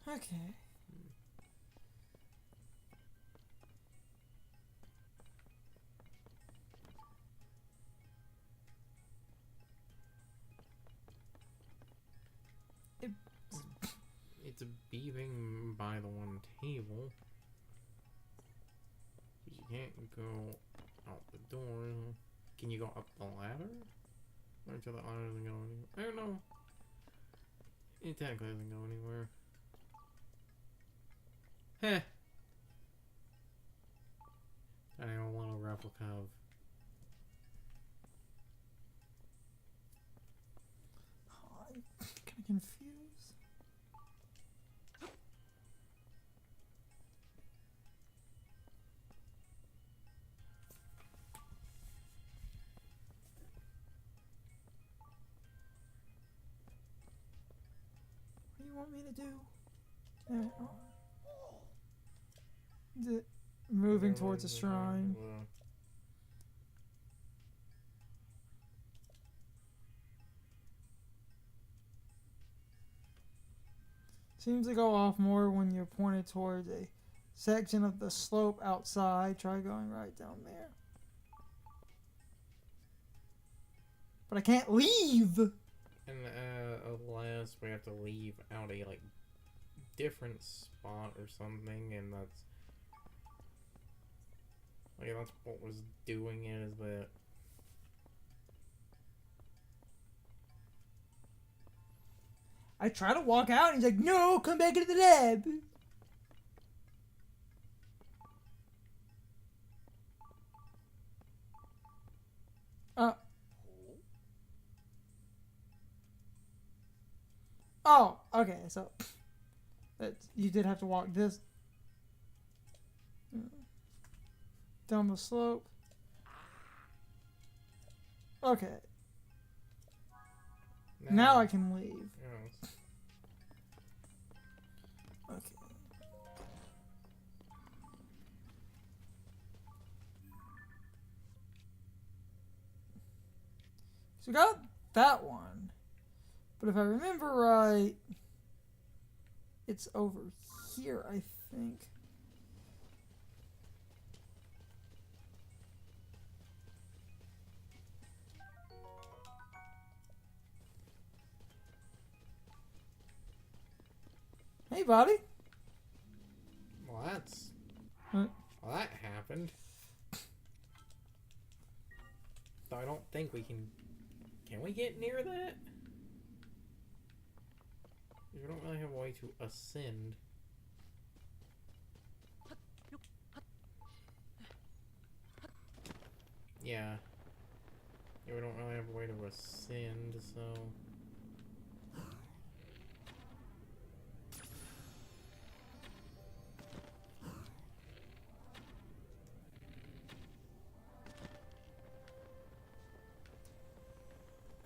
Okay. It's beeping by the one table. You can't go out the door. Can you go up the ladder? Or until that ladder doesn't go anywhere? I don't know. It technically doesn't go anywhere. Heh. I know, a little replica of. Oh, I'm kind of confused. What do you want me to do? Moving towards the shrine. Seems to go off more when you're pointed towards a section of the slope outside. Try going right down there. But I can't leave! And unless we have to leave out a like different spot or something, and that's what was doing it, is that I try to walk out and he's like, no, come back into the lab. Oh, okay, so you did have to walk this down the slope. Okay. Now I can leave. Yes. Okay. So we got that one. But if I remember right, it's over here, I think. Hey, buddy. Well, that's... What? Well, that happened. So I don't think we can... Can we get near that? We don't really have a way to ascend. Yeah. Yeah, we don't really have a way to ascend, so...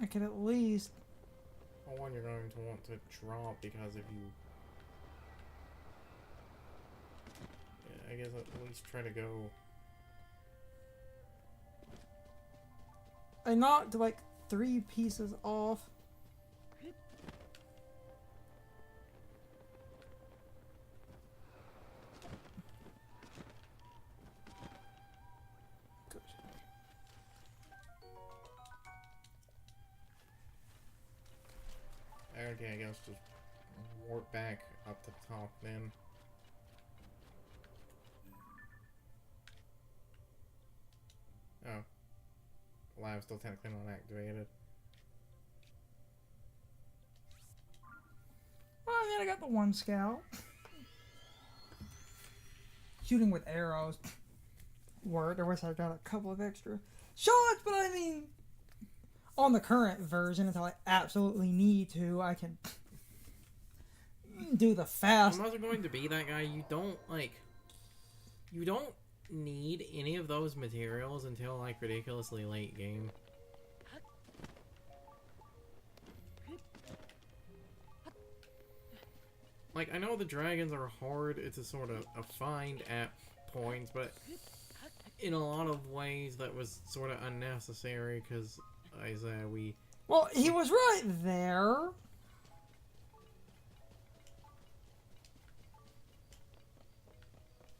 I could at least... Well, one, you're going to want to drop, because if you... Yeah, I guess at least try to go... I knocked like 3 pieces off. Good. Okay, I guess just warp back up the top then. Oh. Lab's still technically not activated. Well, then I got the one scout. Shooting with arrows. Word, I wish I got a couple of extra shots, but I mean, on the current version, until I absolutely need to, I can do the fast. Unless you're going to be that guy, you don't need any of those materials until like ridiculously late game. Like, I know the dragons are hard to sort of find at points, but in a lot of ways that was sort of unnecessary, because, Isaiah, Well, he was right there.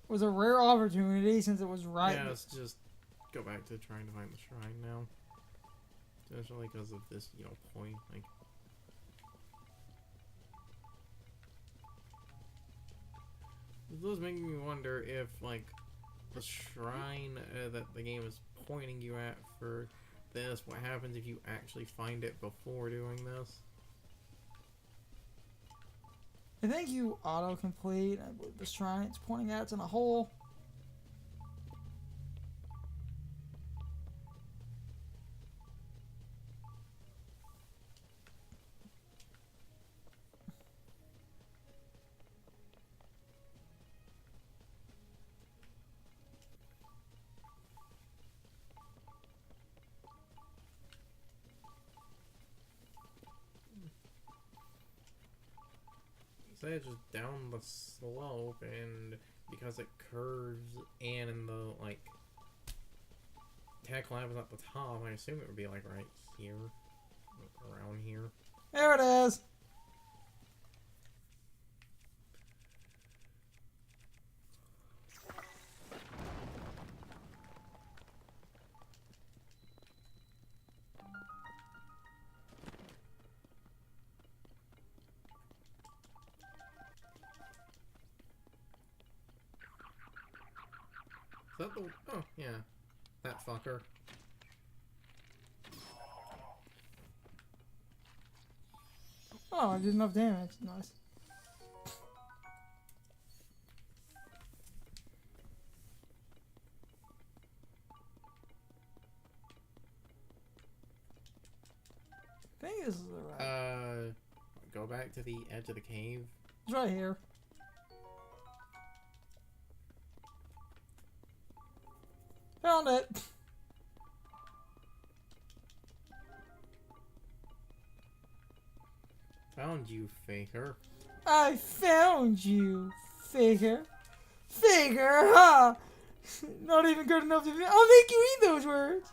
was a rare opportunity since it was right. Yeah, let's just go back to trying to find the shrine now. Especially because of this, point. Like, it does make me wonder if, like, the shrine that the game is pointing you at for this, what happens if you actually find it before doing this? I think you auto-complete. I believe the shrine it's pointing at it's in a hole. Say it's just down the slope, and because it curves and in the, like, tech lab is at the top, I assume it would be, like, right here. Around here. There it is. Is that the... Oh, yeah. That fucker. Oh, I did enough damage. Nice. I think this is the right. Go back to the edge of the cave. It's right here. Found it. Found you, faker. I found you, faker. Faker, huh? Not even good enough to... I'll make you eat those words.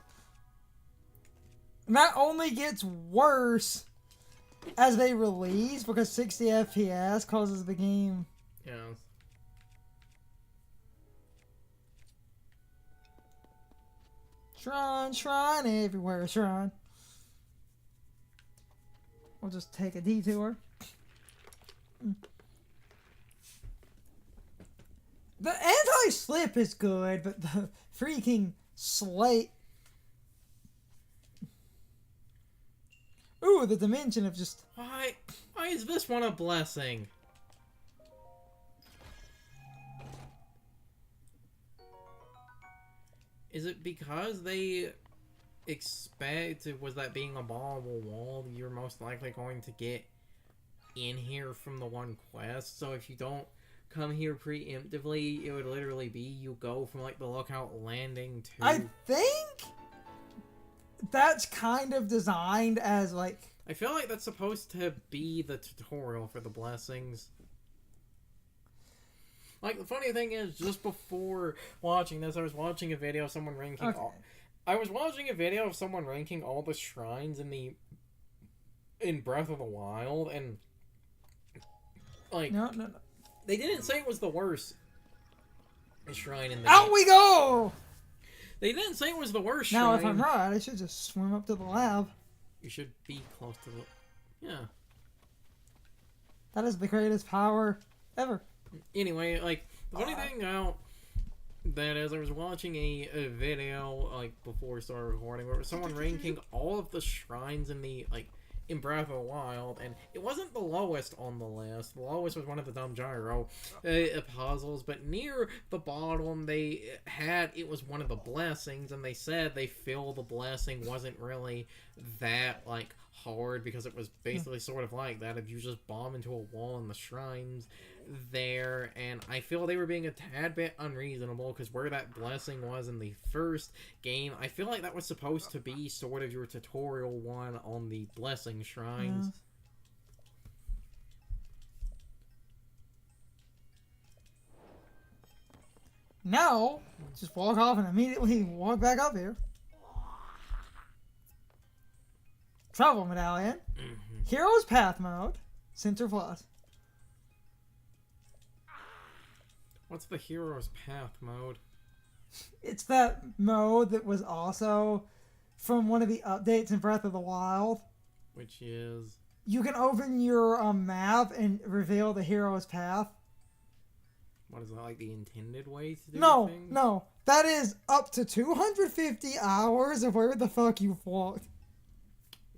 And that only gets worse as they release because 60 FPS causes the game. Yeah. Shrine, shrine, everywhere, shrine. We'll just take a detour. The anti-slip is good, but the freaking slate... Ooh, the dimension of just... Why is this one a blessing? Is it because they expect, was that being a ballable wall, you're most likely going to get in here from the one quest? So if you don't come here preemptively, it would literally be you go from, like, the lookout landing to... I think that's kind of designed as, like... I feel like that's supposed to be the tutorial for the blessings. Like, the funny thing is, just before watching this, I was watching a video of someone ranking I was watching a video of someone ranking all the shrines in Breath of the Wild, and, like... No. They didn't say it was the worst shrine in the Out game. we go! They didn't say it was the worst shrine. Now, if I'm right, I should just swim up to the lab. You should be close to the... Yeah. That is the greatest power ever. Anyway, like, the funny thing about that is I was watching a video, like, before we started recording, where it was someone ranking all of the shrines in the, like, in Breath of the Wild, and it wasn't the lowest on the list. The lowest was one of the dumb gyro puzzles, but near the bottom it was one of the blessings, and they said they feel the blessing wasn't really that, like, hard, because it was basically sort of like that if you just bomb into a wall in the shrines there, and I feel they were being a tad bit unreasonable, because where that blessing was in the first game, I feel like that was supposed to be sort of your tutorial one on the blessing shrines. Now, just walk off and immediately walk back up here. Travel medallion. Hero's path mode. Center plus. What's the hero's path mode? It's that mode that was also from one of the updates in Breath of the Wild. Which is... You can open your map and reveal the hero's path. What is that, like the intended way to do No, things? no. That is up to 250 hours of where the fuck you've walked.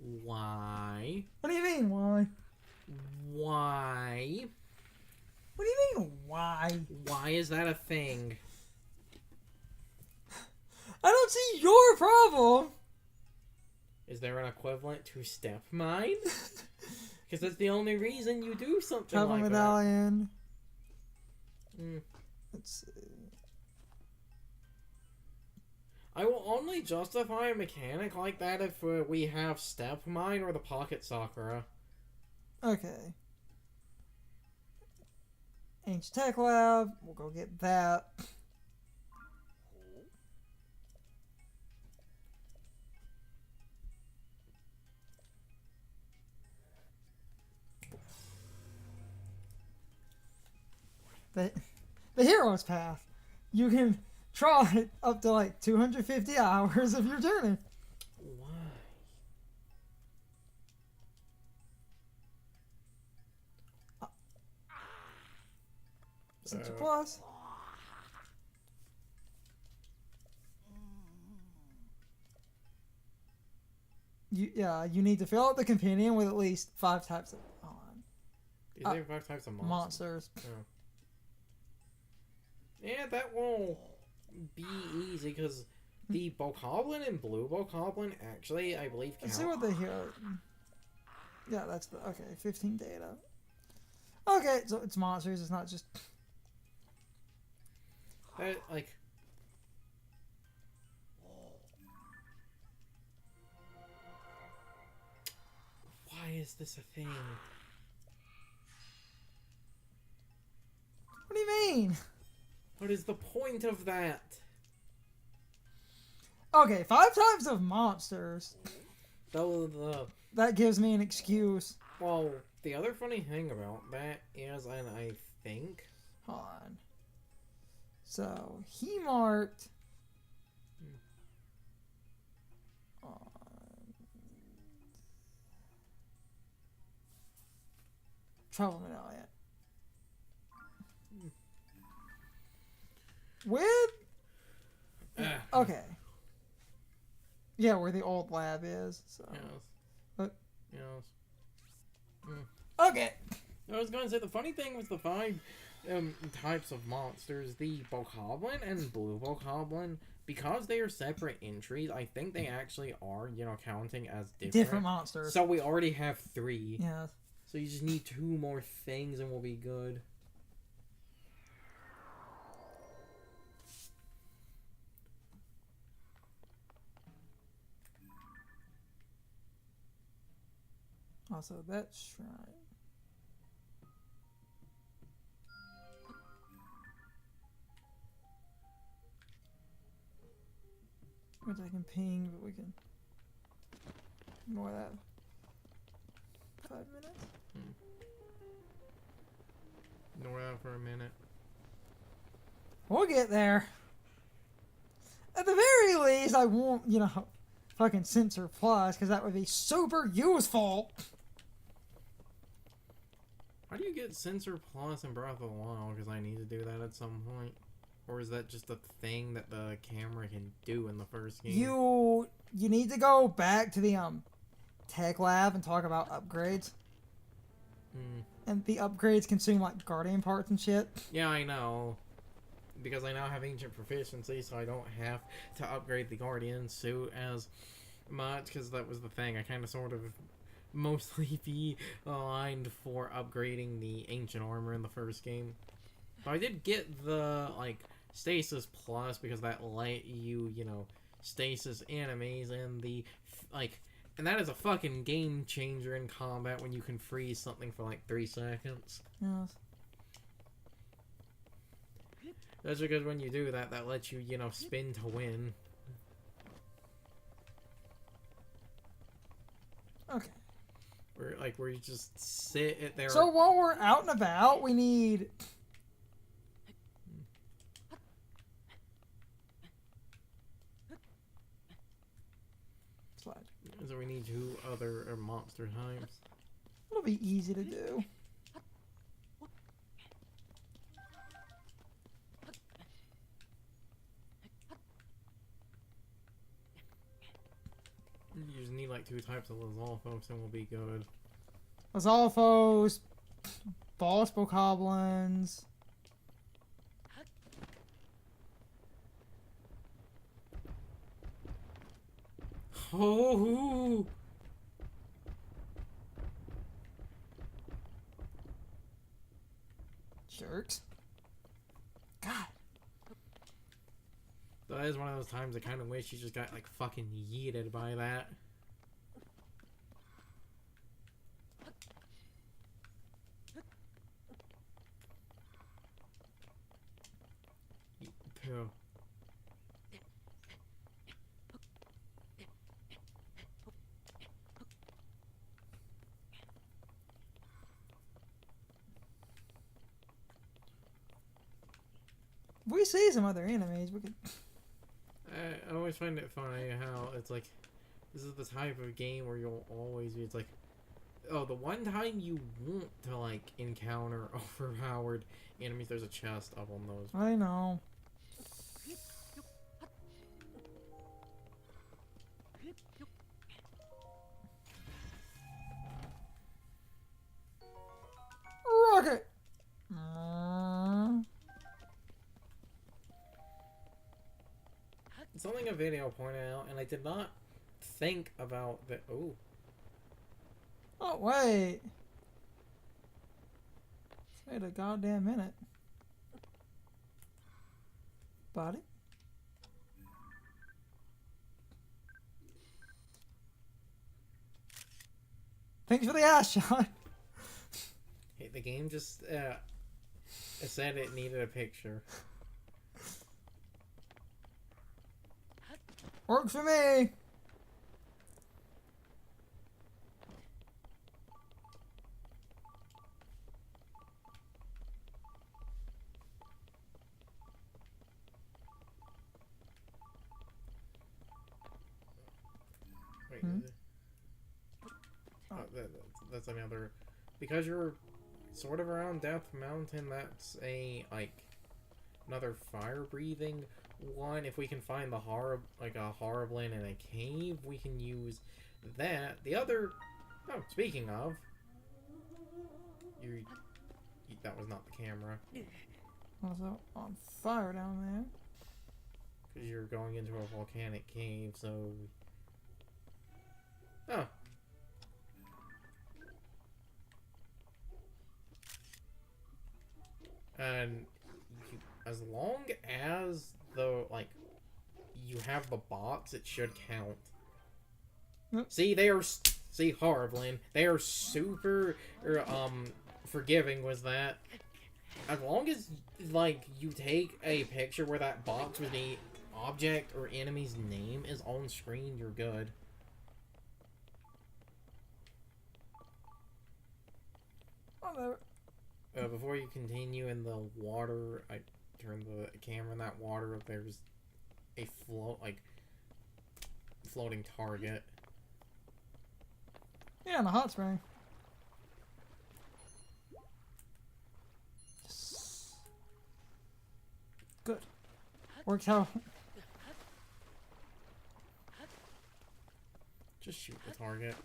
Why? What do you mean, why? Why? What do you mean, why? Why is that a thing? I don't see your problem. Is there an equivalent to step mine? Because that's the only reason you do something Travel like medallion. that. Mm. Let's see. I will only justify a mechanic like that if we have step mine or the pocket Sakura. Okay. Ancient Tech Lab. We'll go get that. The hero's path. You can try it up to like 250 hours of your journey. Why? Sensor Plus. You need to fill out the companion with at least 5 types of Is there 5 types of monsters? monsters. Oh. Yeah, that won't be easy because the Bokoblin and Blue Bokoblin actually, I believe, count. Let's see what the hero. Yeah, that's the okay. 15 data. Okay, so it's monsters. It's not just. That, like... Why is this a thing? What do you mean? What is the point of that? Okay, 5 types of monsters. That gives me an excuse. Well, the other funny thing about that is, and I think... Hold on. So, he marked... Travel medallion. With... Okay. Yeah, where the old lab is. So. Yes. But... Yes. Okay. I was going to say, the funny thing was the 5 types of monsters, the Bokoblin and Blue Bokoblin, because they are separate entries, I think they actually are, counting as Different monsters. So we already have 3. Yes. So you just need 2 more things and we'll be good. Also, that shrine. Which I can ping, but we can ignore that. 5 minutes? Ignore that for a minute. We'll get there. At the very least, I won't, fucking Sensor Plus, because that would be super useful. How do you get Sensor Plus in Breath of the Wild? Because I need to do that at some point. Or is that just a thing that the camera can do in the first game? You need to go back to the tech lab and talk about upgrades. And the upgrades consume like guardian parts and shit. Yeah, I know. Because I now have ancient proficiency, so I don't have to upgrade the guardian suit as much. Because that was the thing. I kind of sort of mostly be aligned for upgrading the ancient armor in the first game. But I did get the Stasis Plus because that let you, stasis enemies and the and that is a fucking game changer in combat when you can freeze something for 3 seconds. Yes. That's because when you do that, that lets you, spin to win. Okay. Where you just sit at there. So while we're out and about, we need Slide. So we need 2 other monster types. It'll be easy to do. You just need like 2 types of Lizalfos and we'll be good. Lizalfos, boss bokoblins. Oh! Jerks. God. That is one of those times I kind of wish you just got like fucking yeeted by that. Poo. If we see some other enemies, we could. I always find it funny how it's like, this is the type of game where you'll always be, it's like, oh, the one time you want to like encounter overpowered enemies, there's a chest up on those. I know. Rocket! Something a video pointed out, and I did not think about the. Oh. Oh, wait. Wait a goddamn minute. Body? Thanks for the ass shot. Hey, the game just said it needed a picture. Works for me. Wait, oh, that's another. Because you're sort of around Death Mountain, that's a like another fire breathing one. If we can find the like a Horriblin in a cave, we can use that. The other. Oh, speaking of, that was not the camera. Also on fire down there. Because you're going into a volcanic cave, so. Oh. And as long as the like you have the box, it should count. Yep. See, Horriblin, they are super forgiving with that. As long as like you take a picture where that box with the object or enemy's name is on screen, you're good. Whatever. Before you continue in the water, I turned the camera in that water. There's a floating target. Yeah, in a hot spring. Good. Works out. Just shoot the target.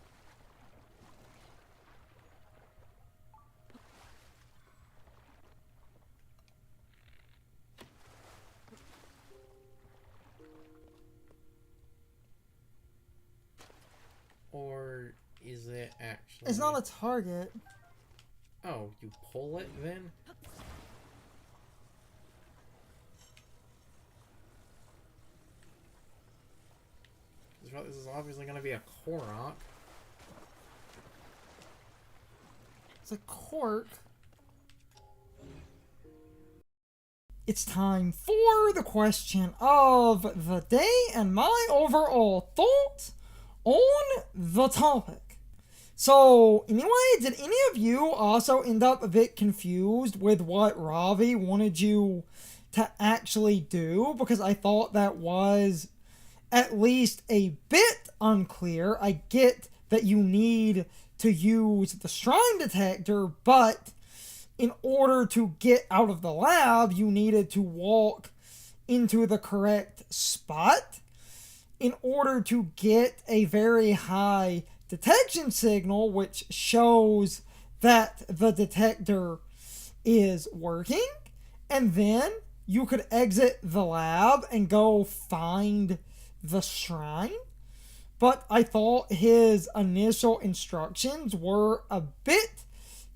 Or is it actually... It's not a target. Oh, you pull it then? This is obviously going to be a Korok. It's a cork. It's time for the question of the day and my overall thought on the topic. So, anyway, did any of you also end up a bit confused with what Ravi wanted you to actually do? Because I thought that was at least a bit unclear. I get that you need to use the shrine detector, but in order to get out of the lab, you needed to walk into the correct spot. In order to get a very high detection signal, which shows that the detector is working, and then you could exit the lab and go find the shrine. But I thought his initial instructions were a bit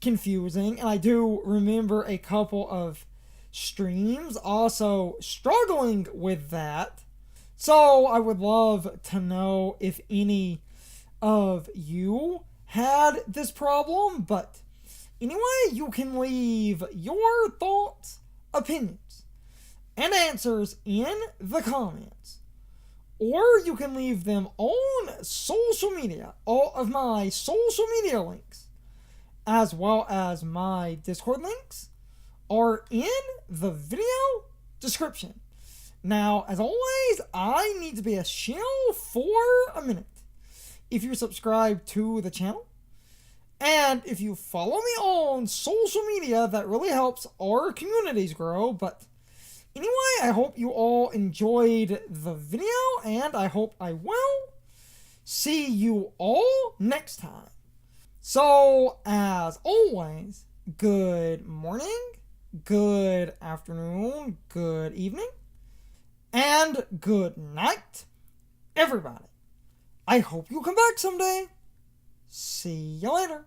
confusing, and I do remember a couple of streams also struggling with that. So I would love to know if any of you had this problem, but anyway, you can leave your thoughts, opinions, and answers in the comments. Or you can leave them on social media. All of my social media links, as well as my Discord links, are in the video description. Now, as always, I need to be a shill for a minute. If you subscribe to the channel, and if you follow me on social media, that really helps our communities grow. But anyway, I hope you all enjoyed the video, and I hope I will see you all next time. So, as always, good morning, good afternoon, good evening, and good night, everybody. I hope you come back someday. See you later.